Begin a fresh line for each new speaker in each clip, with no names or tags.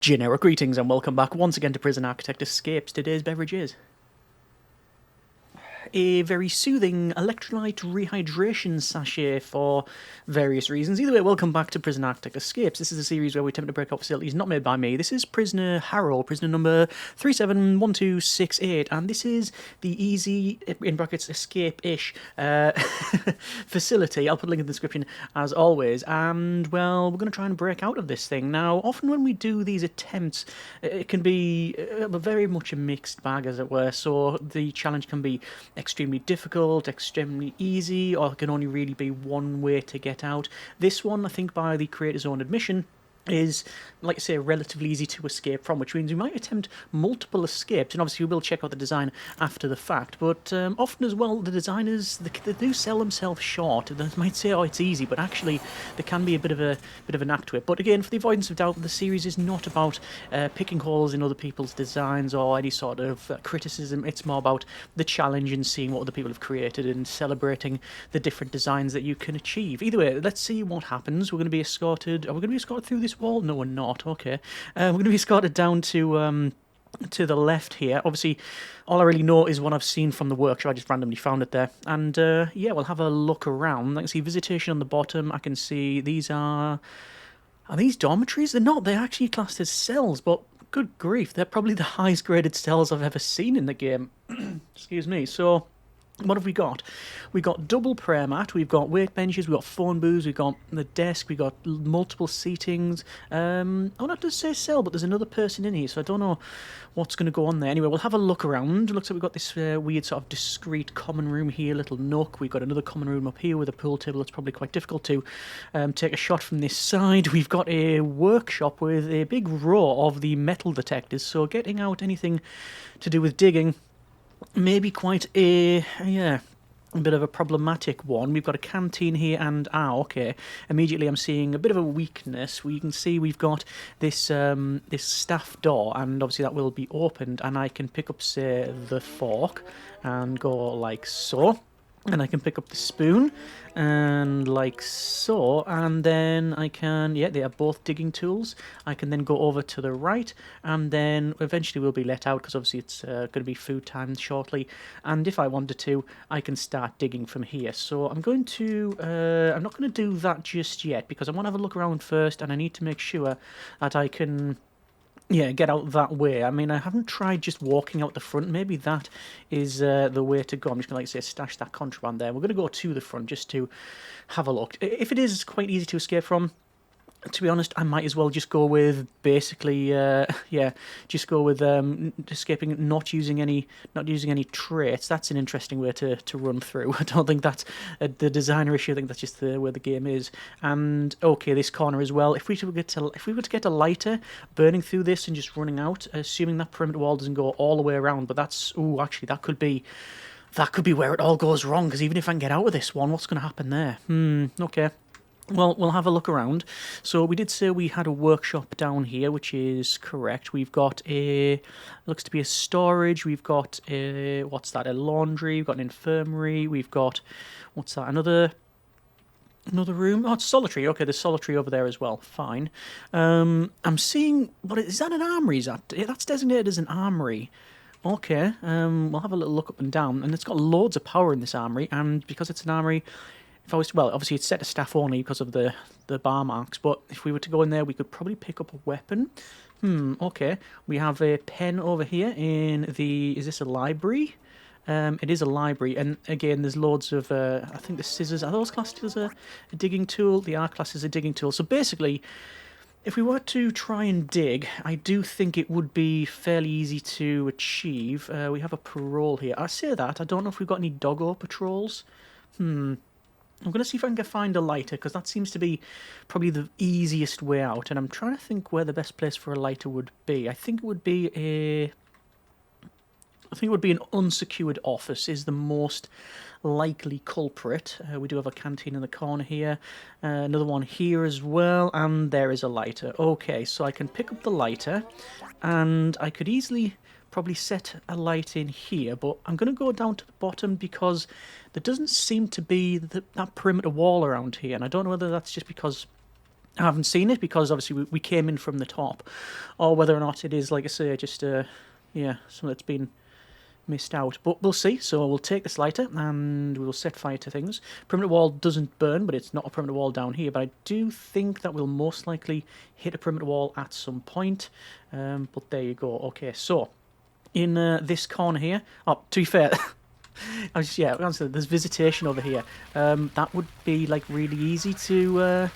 Generic greetings and welcome back once again to Prison Architect Escapes. Today's beverage is a very soothing electrolyte rehydration sachet for various reasons. Either way, welcome back to Prison Architect Escapes. This is a series where we attempt to break out facilities not made by me. This is prisoner Harrow, prisoner number 371268, and this is the easy, in brackets, escape-ish facility. I'll put a link in the description as always, and well, we're going to try and break out of this thing. Now, often when we do these attempts, it can be very much a mixed bag, as it were, so the challenge can be extremely difficult, extremely easy, or it can only really be one way to get out. This one, I think by the creator's own admission, is, like I say, relatively easy to escape from, which means we might attempt multiple escapes, and obviously we will check out the design after the fact, but often as well, the designers, they do sell themselves short. They might say, oh, it's easy, but actually there can be a bit of a knack to it. But again, for the avoidance of doubt, the series is not about picking holes in other people's designs or any sort of criticism. It's more about the challenge and seeing what other people have created and celebrating the different designs that you can achieve. Either way, let's see what happens. We're going to be escorted. Are we going to be escorted through this wall? No, we're not. Okay. We're going to be escorted down to the left here. Obviously, all I really know is what I've seen from the workshop. I just randomly found it there. And yeah, we'll have a look around. I can see visitation on the bottom. I can see these are these dormitories? They're not. They're actually classed as cells, but good grief, they're probably the highest graded cells I've ever seen in the game. Excuse me. So, what have we got? We've got double prayer mat, we've got weight benches, we've got phone booths, we've got the desk, we've got multiple seatings. I'm not to say cell, but there's another person in here, so I don't know what's going to go on there. Anyway, we'll have a look around. It looks like we've got this weird sort of discreet common room here, little nook. We've got another common room up here with a pool table. It's probably quite difficult to take a shot from this side. We've got a workshop with a big row of the metal detectors, so getting out anything to do with digging maybe quite a bit of a problematic one. We've got a canteen here, and okay, immediately I'm seeing a bit of a weakness. We can see we've got this this staff door, and obviously that will be opened, and I can pick up, say, the fork and go like so. And I can pick up the spoon, and like so, and then I can, yeah, they are both digging tools. I can then go over to the right, and then eventually we'll be let out, because obviously it's going to be food time shortly, and if I wanted to, I can start digging from here. So I'm going to, I'm not going to do that just yet, because I want to have a look around first, and I need to make sure that I can, yeah, get out that way. I mean, I haven't tried just walking out the front. Maybe that is the way to go. I'm just going to, like say, stash that contraband there. We're going to go to the front just to have a look. If it is quite easy to escape from, to be honest, I might as well just go with basically, yeah, just go with escaping, not using any traits. That's an interesting way to run through. I don't think that's the designer issue. I think that's just the way the game is. And okay, this corner as well. If we were to get a lighter, burning through this and just running out, assuming that perimeter wall doesn't go all the way around. But that's actually that could be where it all goes wrong. Because even if I can get out of this one, what's going to happen there? Okay. Well, we'll have a look around. So we did say we had a workshop down here, which is correct. We've got looks to be a storage. We've got a laundry. We've got an infirmary. We've got, what's that, another room? Oh, it's solitary. Okay, there's solitary over there as well. Fine. I'm seeing, what is that, an armory? That's designated as an armory. Okay, we'll have a little look up and down. And it's got loads of power in this armory, and because it's an armory, if I was, well, obviously it's set to staff only because of the bar marks, but if we were to go in there, we could probably pick up a weapon. Okay. We have a pen over here in the, is this a library? It is a library, and again, there's loads of, I think the scissors, are those classed as a digging tool? They are classed as a digging tool. So basically, if we were to try and dig, I do think it would be fairly easy to achieve. We have a parole here. I say that, I don't know if we've got any doggo patrols. I'm going to see if I can find a lighter, because that seems to be probably the easiest way out, and I'm trying to think where the best place for a lighter would be. I think it would be an unsecured office is the most likely culprit. We do have a canteen in the corner here, another one here as well, and there is a lighter. Okay, so I can pick up the lighter, and I could easily probably set a light in here, but I'm going to go down to the bottom because there doesn't seem to be that perimeter wall around here, and I don't know whether that's just because I haven't seen it because obviously we came in from the top, or whether or not it is, like I say, just yeah, something that's been missed out. But we'll see. So we'll take this lighter and we will set fire to things. Perimeter wall doesn't burn, but it's not a perimeter wall down here. But I do think that we'll most likely hit a perimeter wall at some point. But there you go. Okay, so in this corner here. Oh, to be fair. There's visitation over here. That would be like really easy to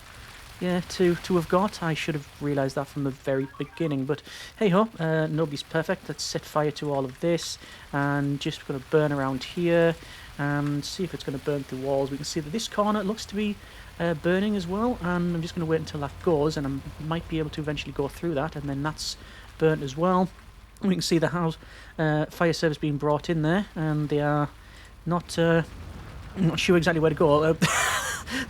to have got. I should have realised that from the very beginning, but hey ho, nobody's perfect. Let's set fire to all of this and just going to burn around here and see if it's going to burn through walls. We can see that this corner looks to be burning as well, and I'm just going to wait until that goes, and I might be able to eventually go through that, and then that's burnt as well. We can see the house fire service being brought in there, and they are not sure exactly where to go.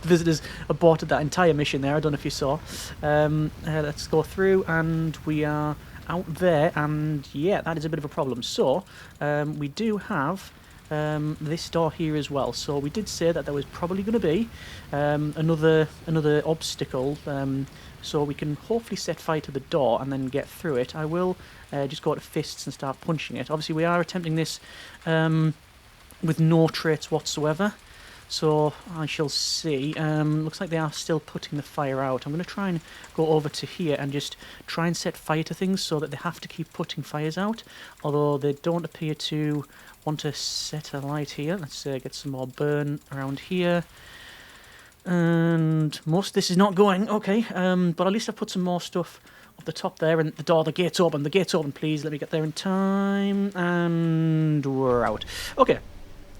The visitors aborted that entire mission there. I don't know if you saw. Let's go through, and we are out there, and yeah, that is a bit of a problem. So we do have this door here as well. So we did say that there was probably going to be another obstacle. So we can hopefully set fire to the door and then get through it. I will just go to fists and start punching it. Obviously, we are attempting this with no traits whatsoever. So I shall see. Looks like they are still putting the fire out. I'm going to try and go over to here and just try and set fire to things so that they have to keep putting fires out. Although they don't appear to want to set a light here. Let's get some more burn around here. And most of this is not going. Okay, but at least I've put some more stuff up the top there. And the door, the gate's open. The gate's open, please. Let me get there in time. And we're out. Okay.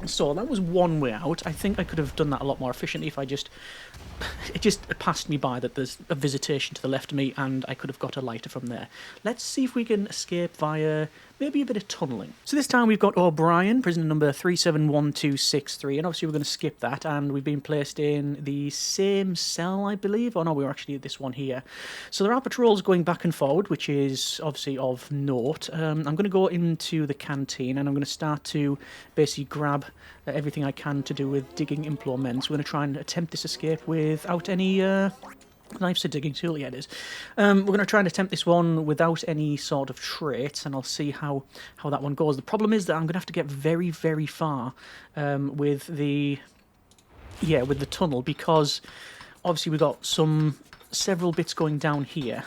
So that was one way out. I think I could have done that a lot more efficiently if I just... It just passed me by that there's a visitation to the left of me, and I could have got a lighter from there. Let's see if we can escape via maybe a bit of tunnelling. So this time we've got O'Brien, prisoner number 371263, and obviously we're going to skip that, and we've been placed in the same cell, I believe. Oh no, we were actually at this one here. So there are patrols going back and forward, which is obviously of note. I'm going to go into the canteen, and I'm going to start to basically grab everything I can to do with digging implements. We're going to try and attempt this escape without any... Knives to digging tool, yeah it is. We're going to try and attempt this one without any sort of traits, and I'll see how that one goes. The problem is that I'm going to have to get very, very far with the tunnel, because obviously we've got several bits going down here.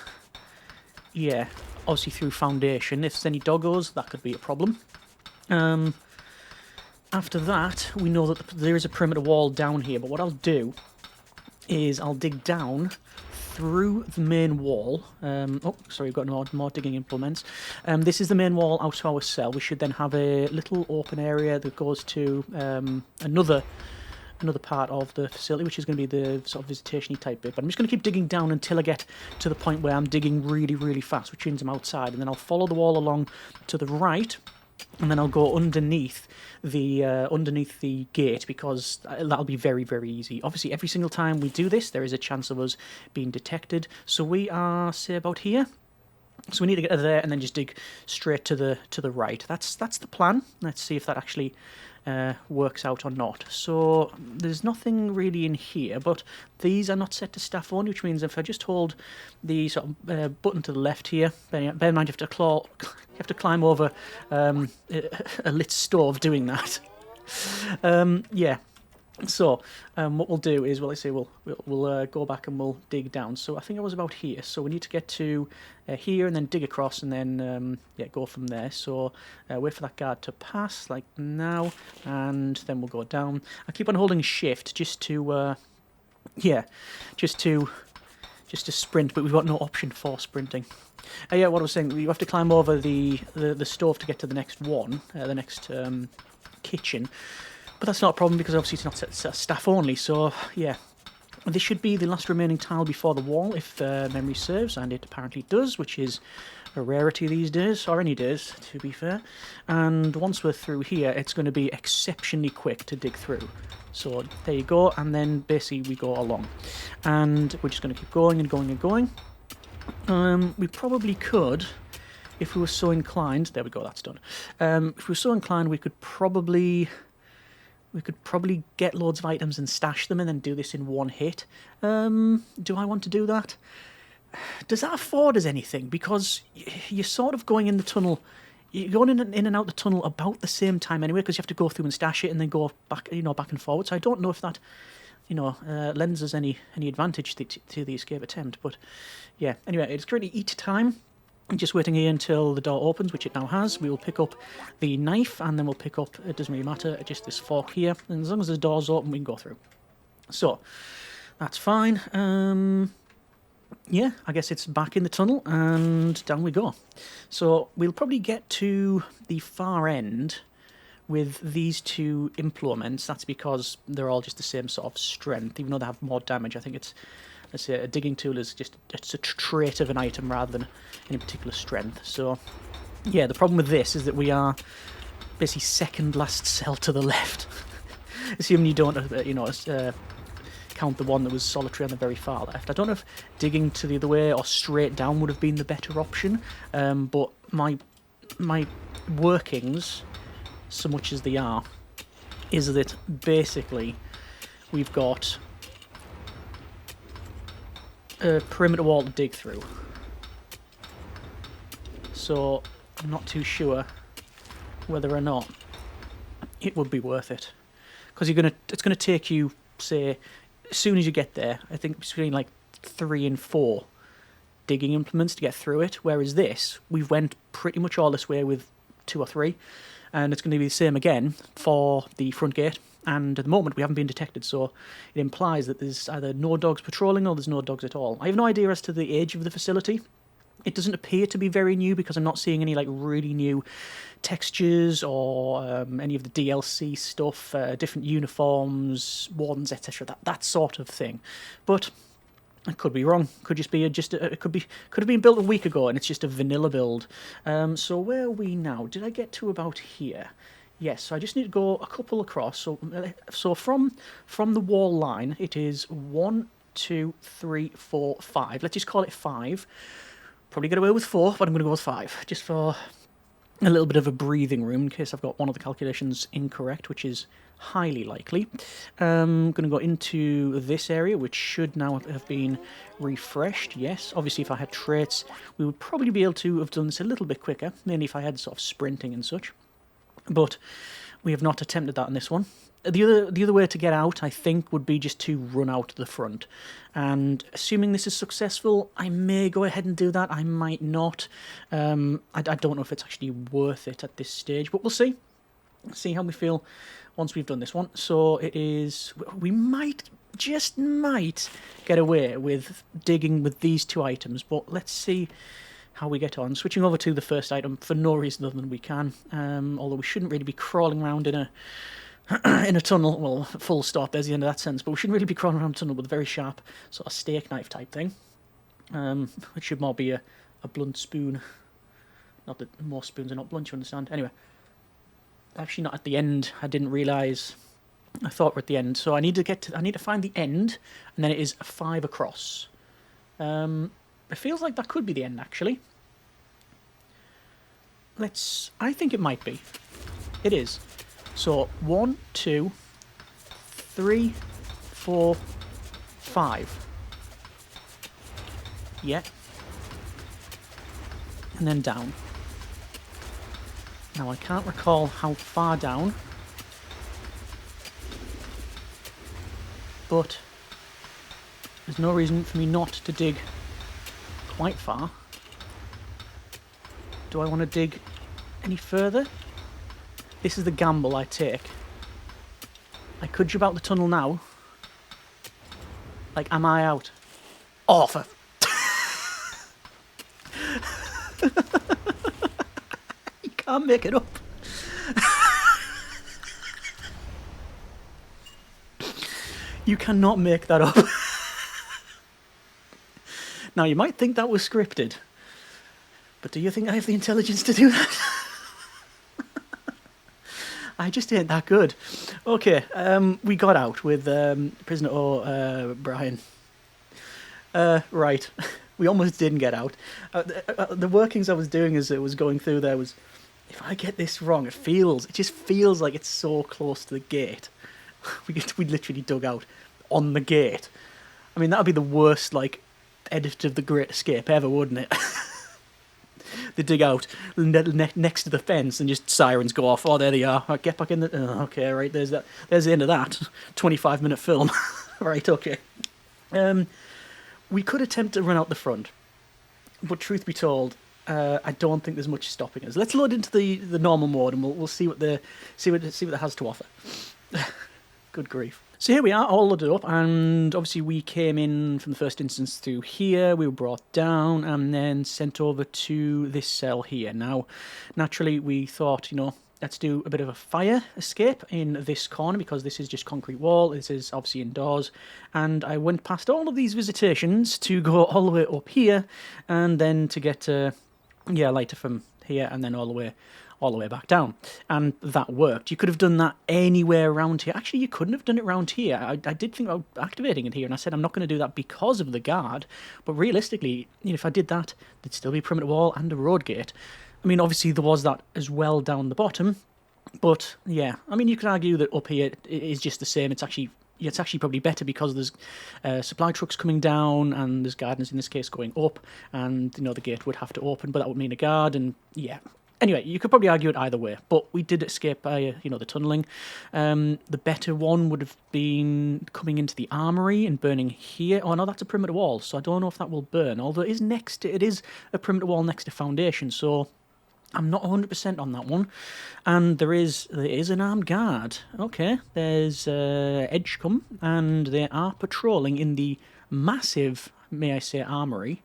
Yeah, obviously through foundation. If there's any doggos, that could be a problem. After that, we know that there is a perimeter wall down here, but what I'll do is I'll dig down through the main wall. Oh, sorry, we've got more digging implements. This is the main wall out to our cell. We should then have a little open area that goes to another part of the facility, which is going to be the sort of visitation-y type bit. But I'm just going to keep digging down until I get to the point where I'm digging really, really fast, which means I'm outside, and then I'll follow the wall along to the right, and then I'll go underneath the gate, because that'll be very, very easy. Obviously, every single time we do this, there is a chance of us being detected. So we are, say, about here. So we need to get to there and then just dig straight to the right. That's the plan. Let's see if that actually works out or not. So there's nothing really in here, but these are not set to staff only, which means if I just hold the sort of button to the left here, bear in mind you have to climb over a lit stove doing that. Yeah. So what we'll do is, well, let's say we'll go back and we'll dig down. So I think I was about here. So we need to get to here and then dig across and then go from there. So wait for that guard to pass like now, and then we'll go down. I keep on holding shift just to sprint, but we've got no option for sprinting. Yeah, what I was saying, you have to climb over the stove to get to the next one, the next kitchen. But that's not a problem, because obviously it's not set staff only, so yeah. This should be the last remaining tile before the wall, if memory serves, and it apparently does, which is a rarity these days, or any days, to be fair. And once we're through here, it's going to be exceptionally quick to dig through. So there you go, and then basically we go along. And we're just going to keep going and going and going. We probably could... If we were so inclined... There we go, that's done. If we were so inclined, we could probably... We could probably get loads of items and stash them and then do this in one hit. Do I want to do that? Does that afford us anything? Because you're sort of going in the tunnel. You're going in and out the tunnel about the same time anyway, because you have to go through and stash it and then go back, back and forward. So I don't know if that, lends us any advantage to the escape attempt. But yeah, anyway, it's currently eat time. I'm just waiting here until the door opens, which it now has. We will pick up the knife, and then we'll pick up, it doesn't really matter, just this fork here. And as long as the door's open, we can go through. So, that's fine. Yeah, I guess it's back in the tunnel, and down we go. So, we'll probably get to the far end with these two implements. That's because they're all just the same sort of strength, even though they have more damage. I think it's... Let's say a digging tool is just it's a trait of an item rather than any particular strength. So, yeah, the problem with this is that we are basically second last cell to the left. Assuming you don't, count the one that was solitary on the very far left. I don't know if digging to the other way or straight down would have been the better option, but my workings, so much as they are, is that basically we've got a perimeter wall to dig through, so I'm not too sure whether or not it would be worth it, because it's gonna take you, say, as soon as you get there, I think between like 3 and 4 digging implements to get through it, whereas this, we've went pretty much all this way with 2 or 3, and it's going to be the same again for the front gate. And at the moment we haven't been detected, so it implies that there's either no dogs patrolling or there's no dogs at all. I have no idea as to the age of the facility. It doesn't appear to be very new, because I'm not seeing any like really new textures or any of the DLC stuff, different uniforms, wardens, etc. That sort of thing. But I could be wrong. Could just be it could have been built a week ago and it's just a vanilla build. So where are we now? Did I get to about here? Yes, so I just need to go a couple across. So from the wall line, it is 1, 2, 3, 4, 5. Let's just call it 5. Probably get away with 4, but I'm going to go with 5, just for a little bit of a breathing room in case I've got one of the calculations incorrect, which is highly likely. I'm going to go into this area, which should now have been refreshed. Yes, obviously if I had traits, we would probably be able to have done this a little bit quicker, mainly if I had sort of sprinting and such. But we have not attempted that in this one. The other way to get out, I think, would be just to run out the front. And assuming this is successful, I may go ahead and do that. I might not. I don't know if it's actually worth it at this stage, but we'll see. See how we feel once we've done this one. So it is... We just might get away with digging with these 2 items, but let's see how we get on. Switching over to the first item for no reason other than we can, although we shouldn't really be crawling around in a in a tunnel. Well, full stop, there's the end of that sentence, but we shouldn't really be crawling around a tunnel with a very sharp sort of steak knife type thing. It should more be a blunt spoon. Not that most spoons are not blunt, you understand. Anyway, actually not at the end. I didn't realise. I thought we're at the end, so I need to find the end, and then it is 5 across. It feels like that could be the end, actually. I think it might be. It is. So, 1, 2, 3, 4, 5. Yeah. And then down. Now, I can't recall how far down, but there's no reason for me not to dig quite far. Do I want to dig any further? This is the gamble I take. I could jump out the tunnel now. Like, am I out? Oh, for... You can't make it up. You cannot make that up. Now, you might think that was scripted, but do you think I have the intelligence to do that? I just ain't that good. Okay, we got out with prisoner O'Brien. Right, we almost didn't get out. The workings I was doing as it was going through there was, if I get this wrong, it just feels like it's so close to the gate. We literally dug out on the gate. I mean, that would be the worst, like, edit of The Great Escape ever, wouldn't it? They dig out next to the fence and just sirens go off. Oh, there they are. Right, get back in the... Oh, okay, right, there's that. There's the end of that. 25-minute film. Right, okay. We could attempt to run out the front, but truth be told, I don't think there's much stopping us. Let's load into the normal mode, and we'll see what it has to offer. Good grief. So here we are, all loaded up, and obviously we came in from the first instance through here, we were brought down, and then sent over to this cell here. Now, naturally, we thought, let's do a bit of a fire escape in this corner, because this is just concrete wall, this is obviously indoors, and I went past all of these visitations to go all the way up here, and then to get, lighter from here, and then all the way back down, and that worked. You could have done that anywhere around here. Actually, you couldn't have done it around here. I did think about activating it here, and I said I'm not going to do that because of the guard, but realistically, if I did that, there'd still be a perimeter wall and a road gate. I mean, obviously there was that as well down the bottom, but yeah, I mean, you could argue that up here it is just the same. It's actually probably better because there's supply trucks coming down, and there's gardeners in this case going up, and the gate would have to open, but that would mean a guard, and yeah. Anyway, you could probably argue it either way, but we did escape by, the tunnelling. The better one would have been coming into the armory and burning here. Oh no, that's a perimeter wall, so I don't know if that will burn. Although it is a perimeter wall next to foundation, so I'm not 100% on that one. And there is an armed guard. Okay, there's Edgecombe, and they are patrolling in the massive, may I say, armory.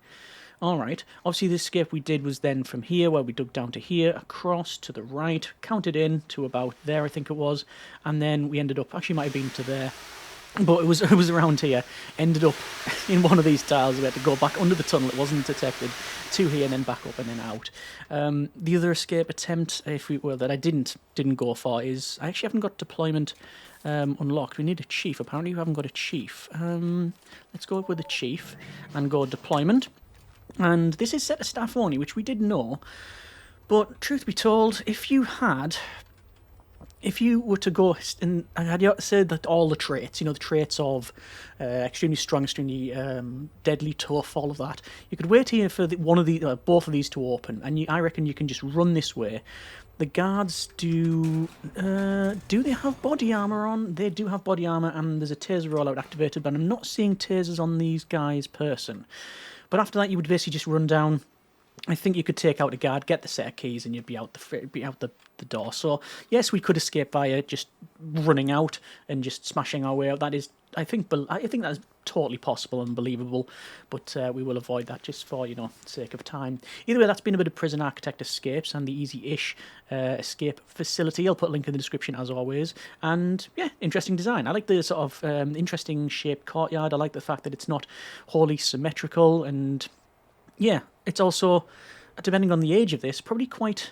Alright, obviously the escape we did was then from here, where we dug down to here, across to the right, counted in to about there, I think it was, and then we ended up, actually might have been to there, but it was around here, ended up in one of these tiles. We had to go back under the tunnel, it wasn't detected, to here and then back up and then out. The other escape attempt, that I didn't go for, is, I actually haven't got deployment unlocked. We need a chief, apparently we haven't got a chief. Let's go with the chief and go deployment. And this is set to staff only, which we did know, but truth be told, if you were to go and had you said that all the traits, the traits of extremely strong, extremely deadly, tough, all of that, you could wait here for both of these to open, and I reckon you can just run this way. The guards do they have body armour on? They do have body armour, and there's a taser rollout activated, but I'm not seeing tasers on these guys person. But after that, you would basically just run down. I think you could take out a guard, get the set of keys, and you'd be out the door. So yes, we could escape via just running out and just smashing our way out. That is, I think that is totally possible and believable. But we will avoid that just for sake of time. Either way, that's been a bit of Prison Architect Escapes and the easy-ish escape facility. I'll put a link in the description as always. And yeah, interesting design. I like the sort of interesting shaped courtyard. I like the fact that it's not wholly symmetrical, and yeah, it's also, depending on the age of this, probably quite...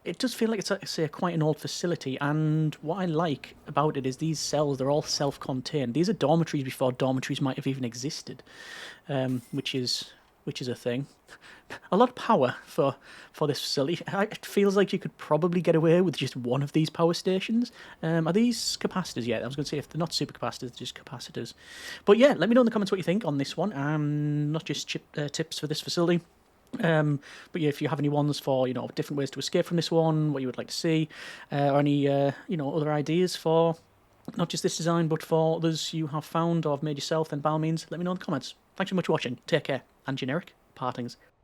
It does feel like it's quite an old facility, and what I like about it is these cells, they're all self-contained. These are dormitories before dormitories might have even existed, which is a thing. A lot of power for this facility. It feels like you could probably get away with just one of these power stations. Are these capacitors yet? I was going to say, if they're not super capacitors, they're just capacitors. But yeah, let me know in the comments what you think on this one. Not just tips for this facility. But yeah, if you have any ones for different ways to escape from this one, what you would like to see, or any other ideas for not just this design but for others you have found or have made yourself, then by all means let me know in the comments. Thanks so much for watching. Take care, and generic partings.